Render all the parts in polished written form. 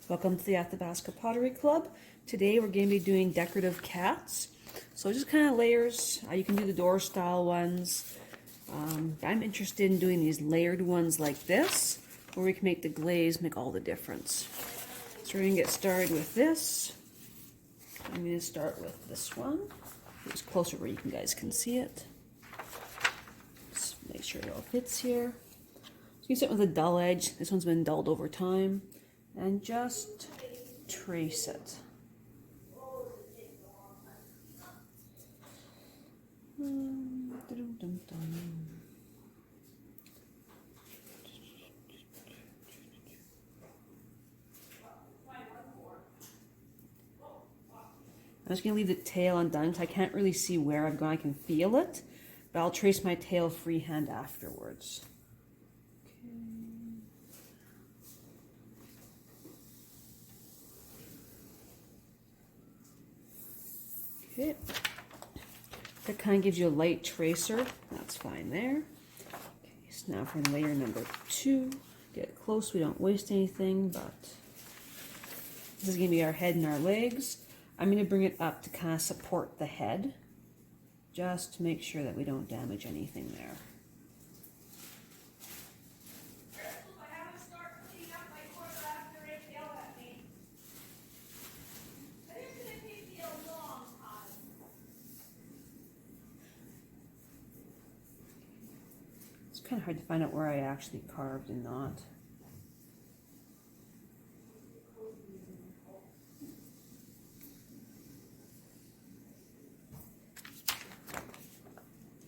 Welcome to the Athabasca Pottery Club. Today we're going to be doing decorative cats. So just kind of layers. You can do the door style ones. I'm interested in doing these layered ones like this, where we can make the glaze make all the difference. So we're going to get started with this. I'm going to start with this one. It's closer where you guys can see it. Just make sure it all fits here. So you start with a dull edge. This one's been dulled over time. And just trace it. I'm just going to leave the tail undone because I can't really see where I've gone. I can feel it, but I'll trace my tail freehand afterwards. Okay. That kind of gives you a light tracer. That's fine there. Okay, so now for layer number 2. Get close, we don't waste anything, but this is going to be our head and our legs. I'm going to bring it up to kind of support the head, just to make sure that we don't damage anything there. It's kind of hard to find out where I actually carved and not.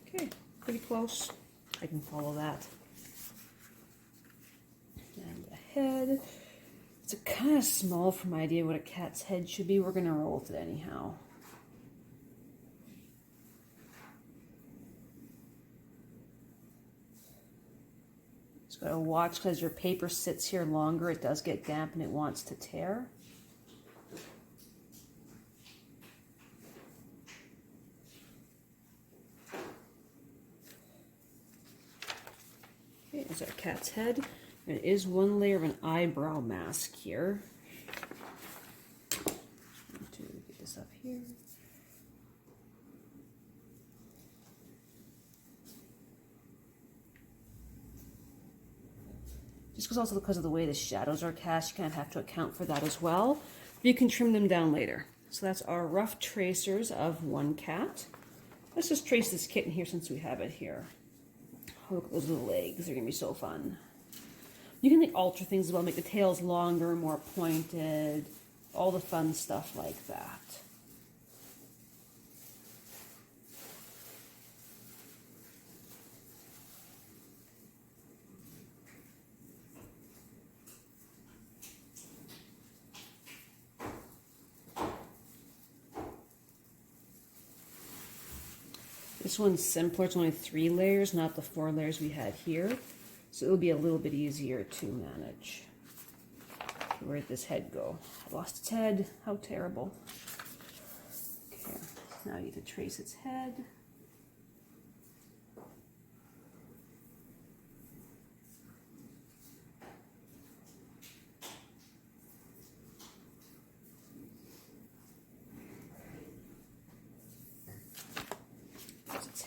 Okay, pretty close. I can follow that. And the head. It's kind of small for my idea what a cat's head should be. We're going to roll with it anyhow. Just got to watch because your paper sits here longer. It does get damp and it wants to tear. Okay, there's our cat's head. There is one layer of an eyebrow mask here. To get this up here. Just because of the way the shadows are cast, you kind of have to account for that as well. You can trim them down later. So that's our rough tracers of one cat. Let's just trace this kitten here since we have it here. Oh, look at those little legs. They're going to be so fun. You can alter things as well, make the tails longer, more pointed, all the fun stuff like that. This one's simpler, it's only 3 layers, not the 4 layers we had here. So it'll be a little bit easier to manage. Where did this head go? I lost its head, how terrible. Okay, now I need to trace its head.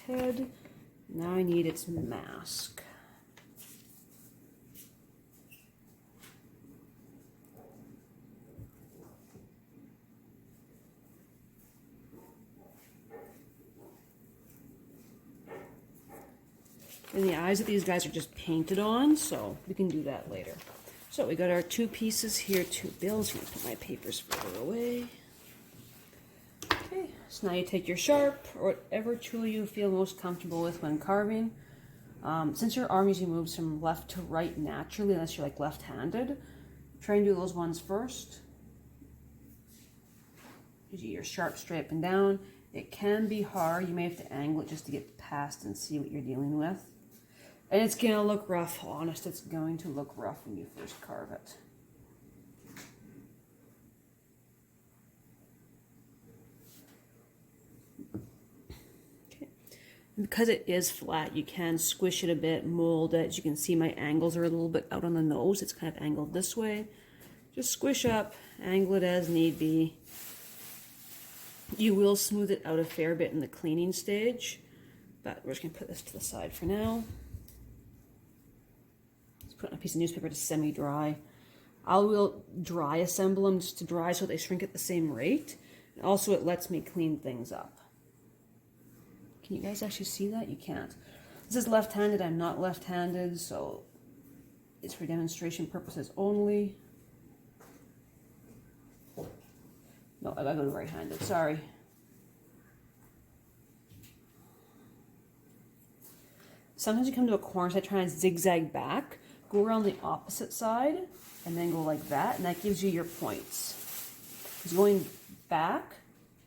Head. Now I need its mask. And the eyes of these guys are just painted on, so we can do that later. So we got our 2 pieces here, 2 bills. I'm going to put my papers further away. So now you take your sharp or whatever tool you feel most comfortable with when carving. Since your arm usually moves from left to right naturally, unless you're like left-handed, try and do those ones first. Usually your sharp straight up and down. It can be hard. You may have to angle it just to get past and see what you're dealing with. And it's going to look rough. Honest, it's going to look rough when you first carve it. Because it is flat, you can squish it a bit, mold it. As you can see, my angles are a little bit out on the nose. It's kind of angled this way. Just squish up, angle it as need be. You will smooth it out a fair bit in the cleaning stage, but we're just going to put this to the side for now. Let's put on a piece of newspaper to semi-dry. I will dry assemble them just to dry so they shrink at the same rate. And also it lets me clean things up. Can you guys actually see that? You can't. This is left-handed. I'm not left-handed, so it's for demonstration purposes only. No, I gotta go to right-handed, sorry. Sometimes you come to a corner, so I try and zigzag back, go around the opposite side, and then go like that, and that gives you your points. Because going back,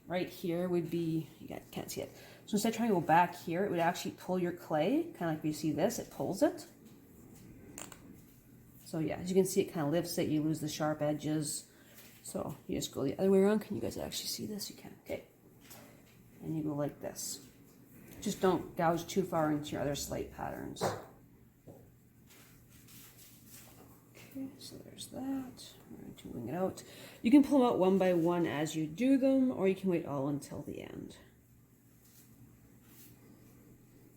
right here would be, you can't see it. So instead of trying to go back here, it would actually pull your clay, kind of like you see this, it pulls it. So yeah, as you can see, it kind of lifts it, you lose the sharp edges. So you just go the other way around. Can you guys actually see this? You can. Okay. And you go like this. Just don't gouge too far into your other slate patterns. Okay, so there's that. We're going to wing it out. You can pull them out one by one as you do them, or you can wait all until the end.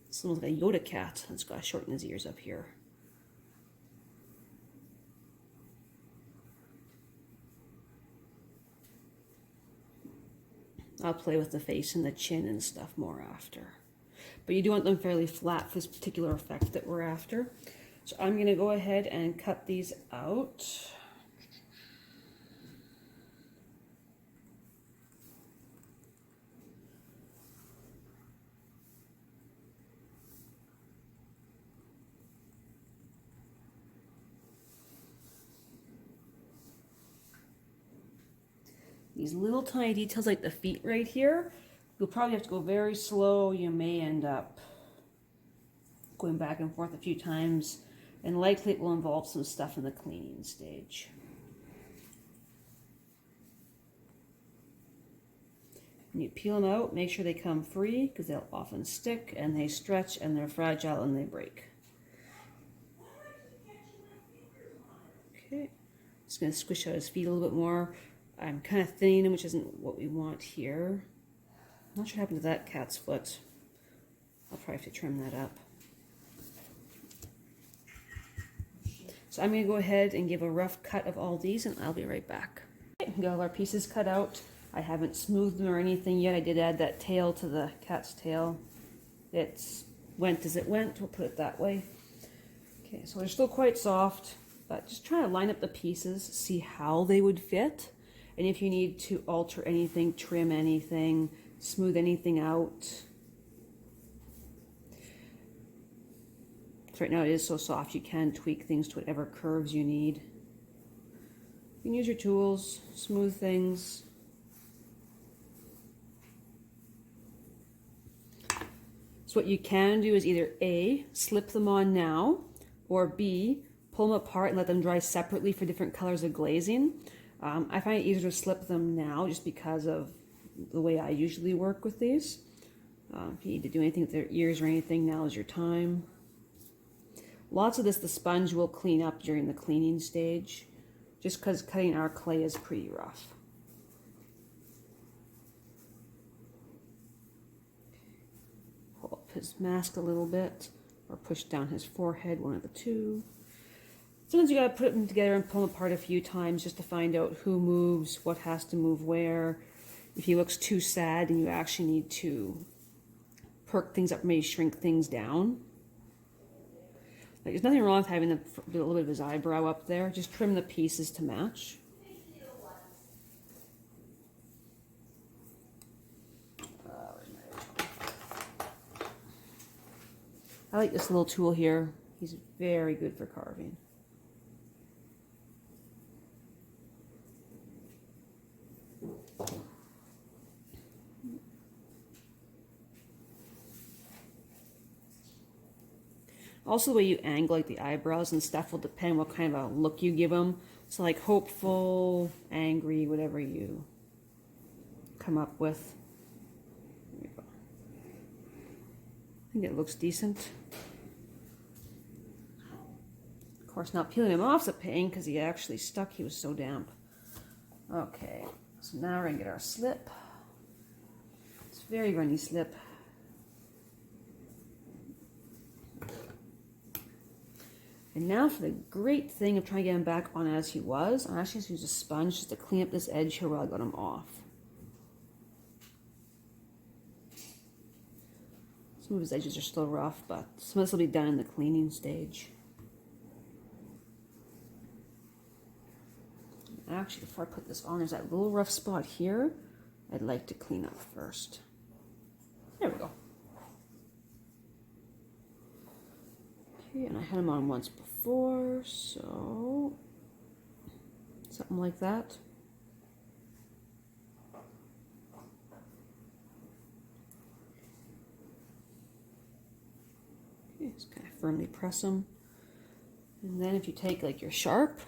This looks like a Yoda cat. Let's go shorten his ears up here. I'll play with the face and the chin and stuff more after. But you do want them fairly flat for this particular effect that we're after. So I'm going to go ahead and cut these out. These little tiny details like the feet right here, you'll probably have to go very slow. You may end up going back and forth a few times, and likely it will involve some stuff in the cleaning stage. When you peel them out, make sure they come free because they'll often stick and they stretch and they're fragile and they break. Okay, just going to squish out his feet a little bit more. I'm kind of thinning them, which isn't what we want here. I'm not sure what happened to that cat's foot. I'll probably have to trim that up. So I'm going to go ahead and give a rough cut of all these, and I'll be right back. Okay, we got all our pieces cut out. I haven't smoothed them or anything yet. I did add that tail to the cat's tail. It went as it went, we'll put it that way. Okay, so they're still quite soft, but just try to line up the pieces, see how they would fit. And if you need to alter anything, trim anything, smooth anything out. So right now it is so soft, you can tweak things to whatever curves you need. You can use your tools, smooth things. So what you can do is either A, slip them on now, or B, pull them apart and let them dry separately for different colors of glazing. I find it easier to slip them now just because of the way I usually work with these. If you need to do anything with their ears or anything, now is your time. Lots of this, the sponge will clean up during the cleaning stage, just because cutting our clay is pretty rough. Pull up his mask a little bit, or push down his forehead, one of the two. Sometimes you gotta put them together and pull them apart a few times just to find out who moves, what has to move where. If he looks too sad, then you actually need to perk things up, maybe shrink things down. Like, there's nothing wrong with having a little bit of his eyebrow up there. Just trim the pieces to match. I like this little tool here. He's very good for carving. Also, the way you angle like the eyebrows and stuff will depend what kind of a look you give them. So like hopeful, angry, whatever you come up with. There we go. I think it looks decent. course, now peeling him off is a pain because he actually stuck. He was so damp. Okay, so now we're going to get our slip. It's very runny slip. And now for the great thing of trying to get him back on as he was, I'm actually going to use a sponge just to clean up this edge here while I got him off. Some of his edges are still rough, but some of this will be done in the cleaning stage. Actually, before I put this on, there's that little rough spot here I'd like to clean up first. There we go. Okay, and I had him on once before, so something like that. Okay, just kind of firmly press them. And then if you take like your sharp,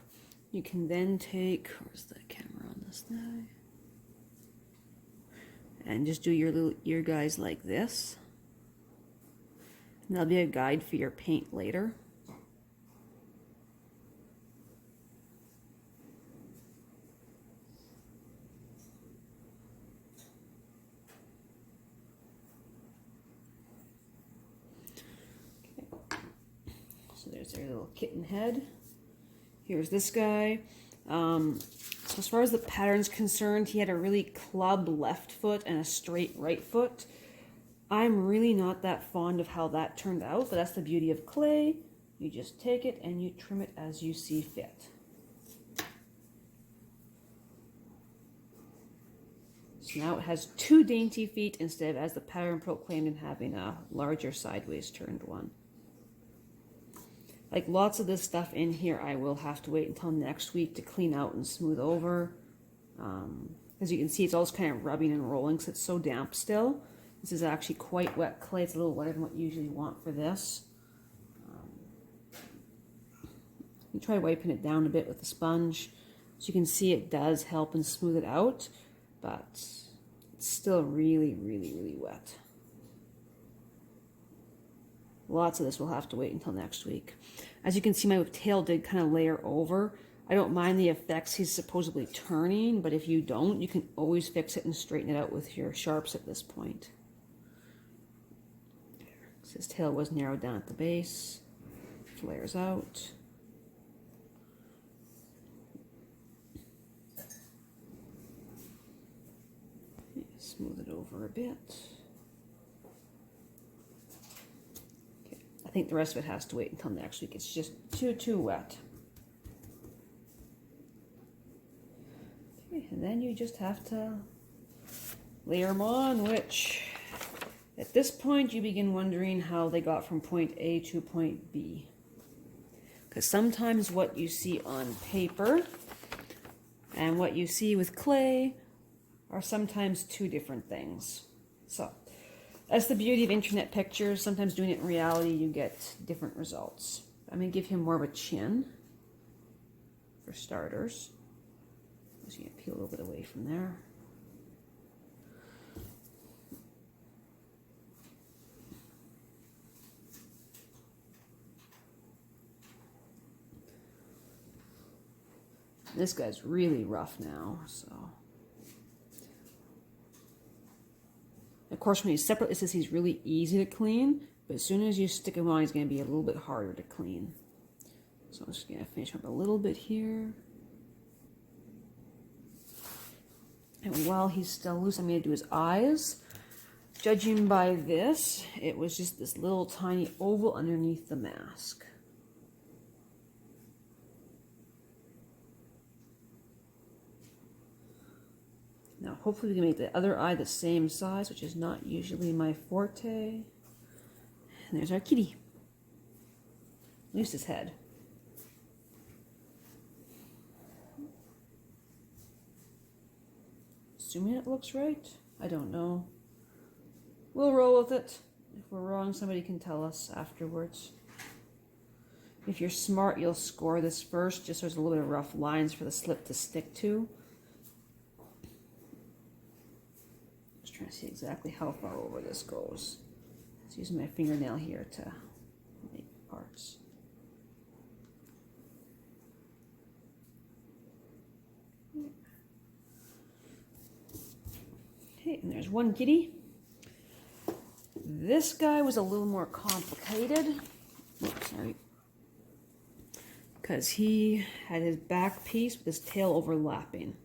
you can then take, where's the camera on this guy? And just do your little ear guys like this. And that'll be a guide for your paint later. Okay. So there's their little kitten head. Here's this guy. So as far as the pattern's concerned, he had a really club left foot and a straight right foot. I'm really not that fond of how that turned out, but that's the beauty of clay. You just take it and you trim it as you see fit. So now it has two dainty feet instead of, as the pattern proclaimed, in having a larger sideways turned one. Like lots of this stuff in here, I will have to wait until next week to clean out and smooth over. As you can see, it's all kind of rubbing and rolling because it's so damp still. This is actually quite wet clay. It's a little wetter than what you usually want for this. You try wiping it down a bit with a sponge. As you can see, it does help and smooth it out, but it's still really, really, really wet. Lots of this will have to wait until next week. As you can see, my tail did kind of layer over. I don't mind the effects he's supposedly turning, but if you don't, you can always fix it and straighten it out with your sharps at this point. So his tail was narrowed down at the base, flares out. Smooth it over a bit. Okay. I think the rest of it has to wait until next week. It's just too wet. Okay, and then you just have to layer them on, which at this point you begin wondering how they got from point A to point B. Because sometimes what you see on paper and what you see with clay are sometimes two different things. So that's the beauty of internet pictures. Sometimes doing it in reality, you get different results. I'm going to give him more of a chin for starters. I'm just going to peel a little bit away from there. This guy's really rough now, so. Of course, when he's separate, it says he's really easy to clean, but as soon as you stick him on, he's going to be a little bit harder to clean. So I'm just going to finish up a little bit here. And while he's still loose, I'm going to do his eyes. Judging by this, it was just this little tiny oval underneath the mask. Now, hopefully we can make the other eye the same size, which is not usually my forte. And there's our kitty. At least his head. Assuming it looks right. I don't know. We'll roll with it. If we're wrong, somebody can tell us afterwards. If you're smart, you'll score this first, just so there's a little bit of rough lines for the slip to stick to. Trying to see exactly how far over this goes. Just using my fingernail here to make parts. Okay, and there's one kitty. This guy was a little more complicated. Oops, sorry. Because he had his back piece with his tail overlapping.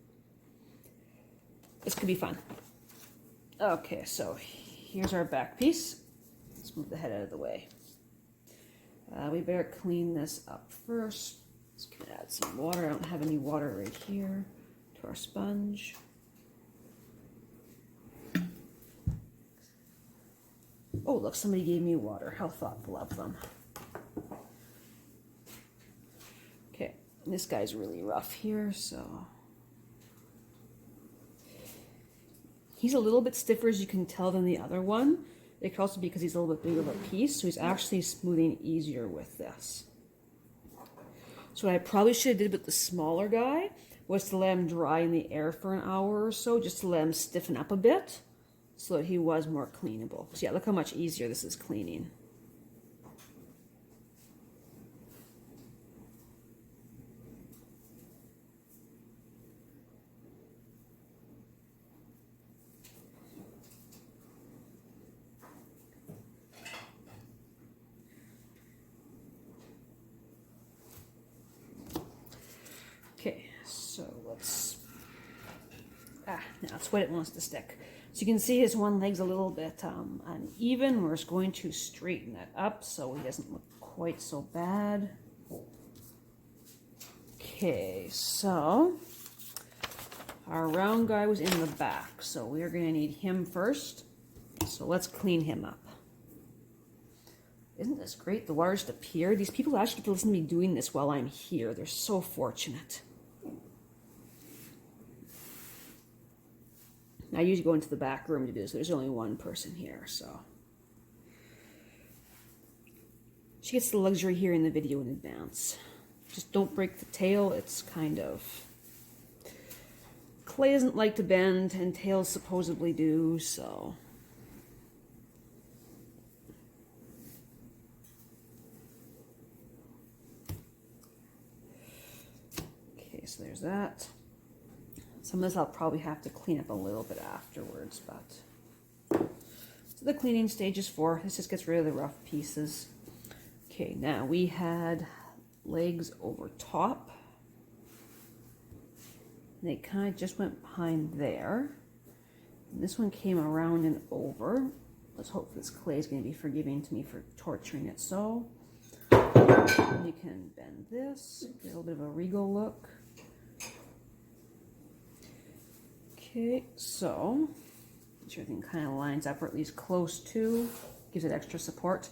This could be fun. Okay, so here's our back piece. Let's move the head out of the way. We better clean this up first. Let's add some water. I don't have any water right here to our sponge. Oh, look, somebody gave me water. How thoughtful of them. Okay, this guy's really rough here, so. He's a little bit stiffer, as you can tell, than the other one. It could also be because he's a little bit bigger of a piece, so he's actually smoothing easier with this. So what I probably should have did with the smaller guy was to let him dry in the air for an hour or so, just to let him stiffen up a bit, so that he was more cleanable. So yeah, look how much easier this is cleaning. Okay, so let's, now it's what it wants to stick. So you can see his one leg's a little bit uneven. We're just going to straighten that up so he doesn't look quite so bad. Okay, so our round guy was in the back, so we're going to need him first. So let's clean him up. Isn't this great? The water just appeared. These people actually get to listen to me doing this while I'm here. They're so fortunate. I usually go into the back room to do this. There's only one person here, so. She gets the luxury here in the video in advance. Just don't break the tail. It's kind of... Clay doesn't like to bend, and tails supposedly do, so... Okay, so there's that. Some of this I'll probably have to clean up a little bit afterwards, but... So the cleaning stage is 4. This just gets rid of the rough pieces. Okay, now we had legs over top. And they kind of just went behind there. And this one came around and over. Let's hope this clay is going to be forgiving to me for torturing it so. And you can bend this, get a little bit of a regal look. Okay, so make sure everything kind of lines up, or at least close to, gives it extra support.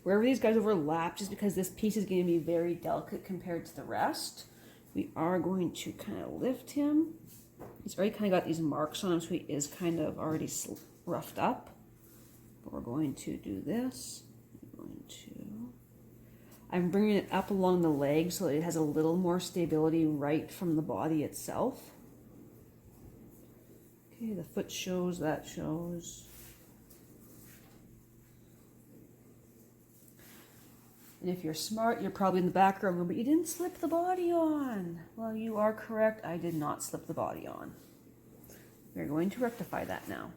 Wherever these guys overlap, just because this piece is going to be very delicate compared to the rest, we are going to kind of lift him. He's already kind of got these marks on him, so he is kind of already roughed up. But we're going to do this. I'm bringing it up along the leg so that it has a little more stability right from the body itself. Okay, the foot shows, that shows. And if you're smart, you're probably in the back room, but you didn't slip the body on. Well, you are correct. I did not slip the body on. We're going to rectify that now.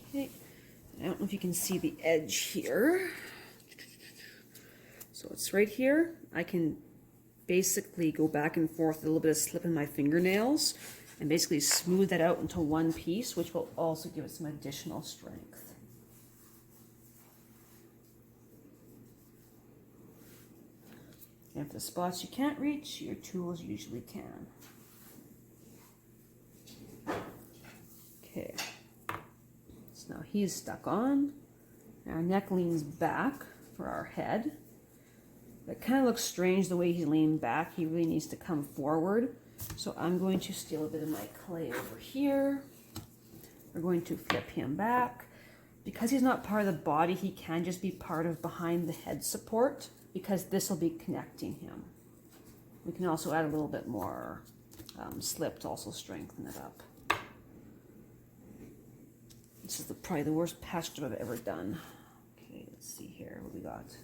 Okay, I don't know if you can see the edge here. So it's right here. I can basically go back and forth with a little bit of slip in my fingernails and basically smooth that out into one piece, which will also give it some additional strength. And if the spots you can't reach, your tools usually can. Okay, so now he's stuck on. Our neck leans back for our head. It kind of looks strange the way he's leaning back. He really needs to come forward. So I'm going to steal a bit of my clay over here. We're going to flip him back. Because he's not part of the body, he can just be part of behind the head support, because this will be connecting him. We can also add a little bit more slip to also strengthen it up. This is probably the worst patch job I've ever done. Okay, let's see here what we got.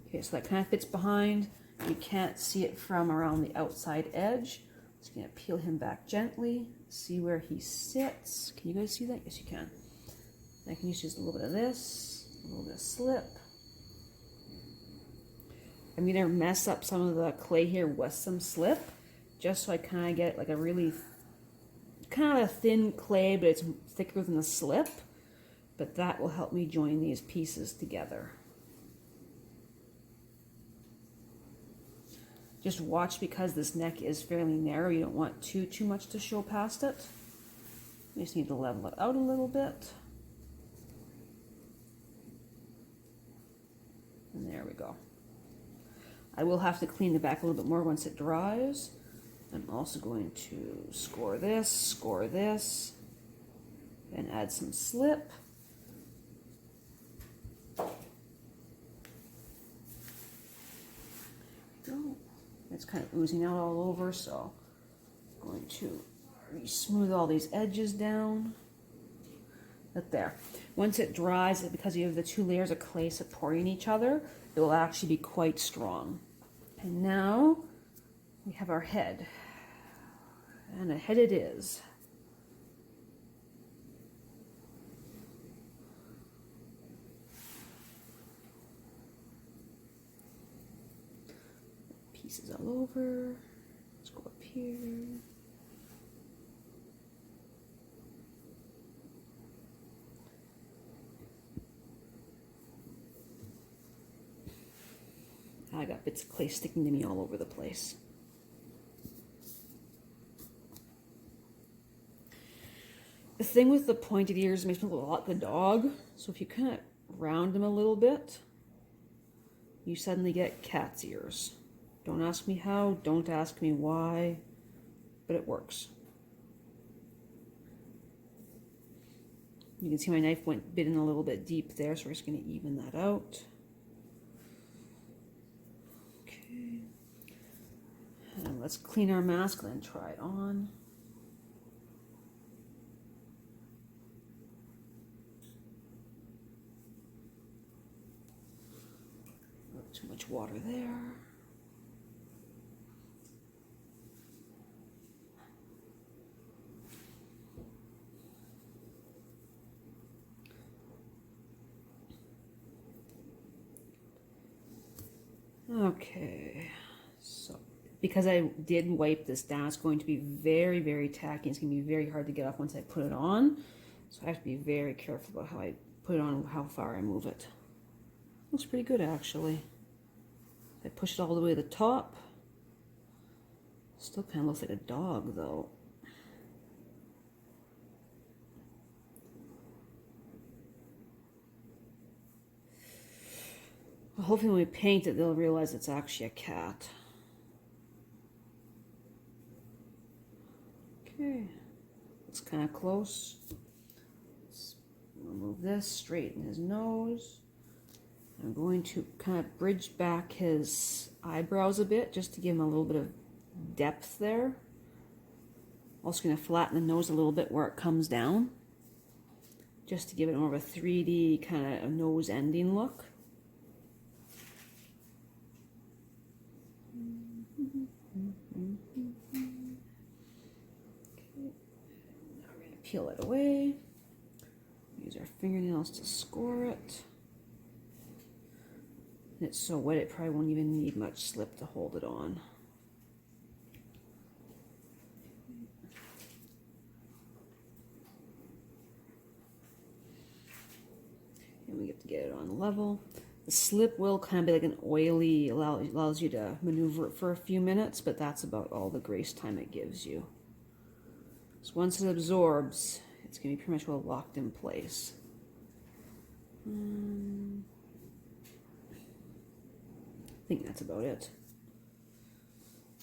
Okay, so that kind of fits behind. You can't see it from around the outside edge. Just gonna peel him back gently, see where he sits. Can you guys see that? Yes, you can. I can use just a little bit of this, a little bit of slip. I'm gonna mess up some of the clay here with some slip, just so I kind of get like a really kind of a thin clay, but it's thicker than the slip. But that will help me join these pieces together. Just watch, because this neck is fairly narrow. You don't want too much to show past it. You just need to level it out a little bit. And there we go. I will have to clean the back a little bit more once it dries. I'm also going to score this, and add some slip. There we go. It's kind of oozing out all over, so I'm going to smooth all these edges down. But there. Once it dries, because you have the two layers of clay supporting each other, it will actually be quite strong. And now we have our head. And a head it is. Pieces all over. Let's go up here. I got bits of clay sticking to me all over the place. The thing with the pointed ears makes me look a lot like a dog. So if you kind of round them a little bit, you suddenly get cat's ears. Don't ask me how, don't ask me why, but it works. You can see my knife bit in a little bit deep there, so we're just going to even that out. Okay. And let's clean our mask and then try it on. Not too much water there. Okay, so because I did wipe this down, it's going to be very, very tacky. It's going to be very hard to get off once I put it on. So I have to be very careful about how I put it on and how far I move it. Looks pretty good, actually. I push it all the way to the top. Still kind of looks like a dog, though. Hopefully when we paint it, they'll realize it's actually a cat. Okay, it's kind of close. Let's remove this, straighten his nose. I'm going to kind of bridge back his eyebrows a bit, just to give him a little bit of depth there. Also going to flatten the nose a little bit where it comes down, just to give it more of a 3D kind of nose ending look. Peel it away. Use our fingernails to score it. And it's so wet it probably won't even need much slip to hold it on. And we get to get it on level. The slip will kind of be like an oily, allows you to maneuver it for a few minutes, but that's about all the grace time it gives you. So once it absorbs, it's going to be pretty much well locked in place. I think that's about it.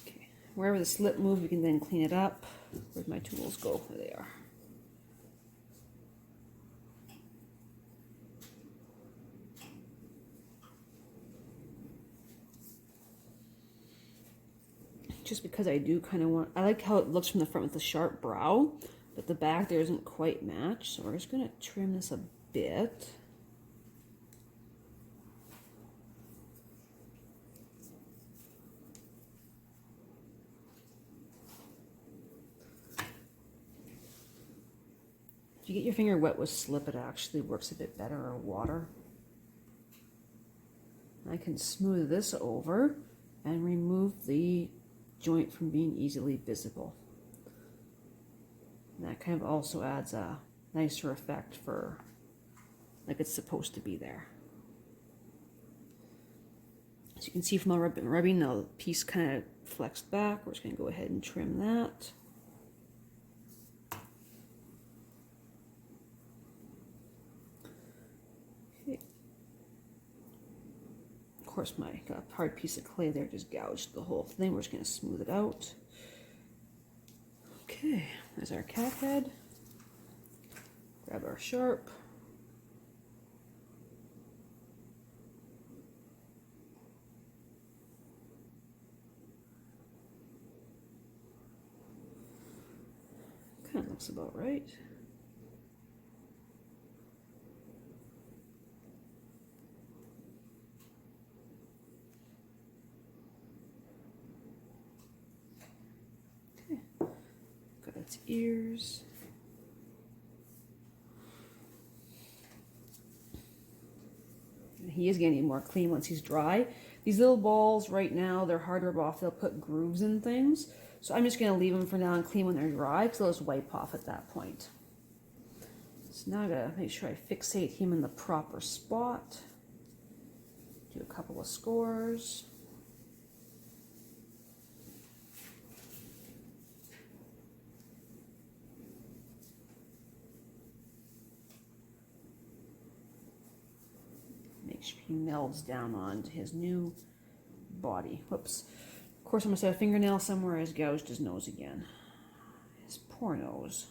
Okay, wherever the slip moves, we can then clean it up. Where'd my tools go? There they are. Just because I do kind of want, I like how it looks from the front with the sharp brow, but the back there isn't quite matched, so we're just going to trim this a bit. you get your finger wet with slip, it actually works a bit better, or water. I can smooth this over and remove the joint from being easily visible. And that kind of also adds a nicer effect for like it's supposed to be there. As you can see from my rubbing, the piece kind of flexed back. We're just going to go ahead and trim that. Okay. Of course, my hard piece of clay there just gouged the whole thing. We're just going to smooth it out. Okay, there's our cat head. Grab our sharp. Kind of looks about right. Okay, got its ears. He is going to need more clean once he's dry. These little balls right now, they're hard to rub off. They'll put grooves in things. So I'm just going to leave them for now and clean when they're dry, because they'll just wipe off at that point. So now I got to make sure I fixate him in the proper spot. Do a couple of scores. Make sure he melds down onto his new body. Whoops. Of course, I must have a fingernail somewhere. He's gouged his nose again. His poor nose.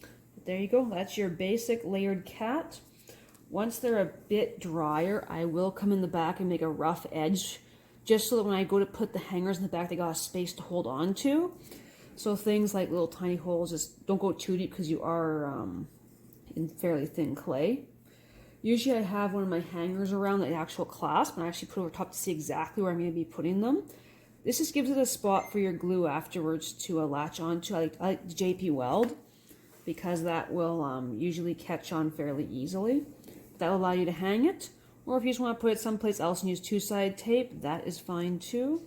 But there you go. That's your basic layered cat. Once they're a bit drier, I will come in the back and make a rough edge, just so that when I go to put the hangers in the back, they got a space to hold on to. So things like little tiny holes, just don't go too deep because you are in fairly thin clay. Usually I have one of my hangers around the actual clasp, and I actually put it over top to see exactly where I'm going to be putting them. This just gives it a spot for your glue afterwards to latch onto. I like the JP Weld, because that will usually catch on fairly easily. That will allow you to hang it, or if you just want to put it someplace else and use two-sided tape, that is fine too.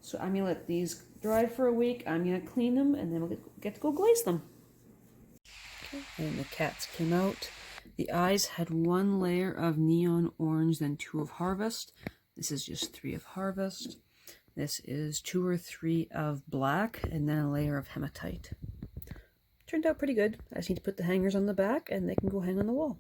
So I'm going to let these dry for a week. I'm going to clean them, and then we'll get to go glaze them. Okay, and the cats came out. The eyes had one layer of neon orange, then 2 of harvest. This is just 3 of harvest. This is 2 or 3 of black, and then a layer of hematite. Turned out pretty good. I just need to put the hangers on the back, and they can go hang on the wall.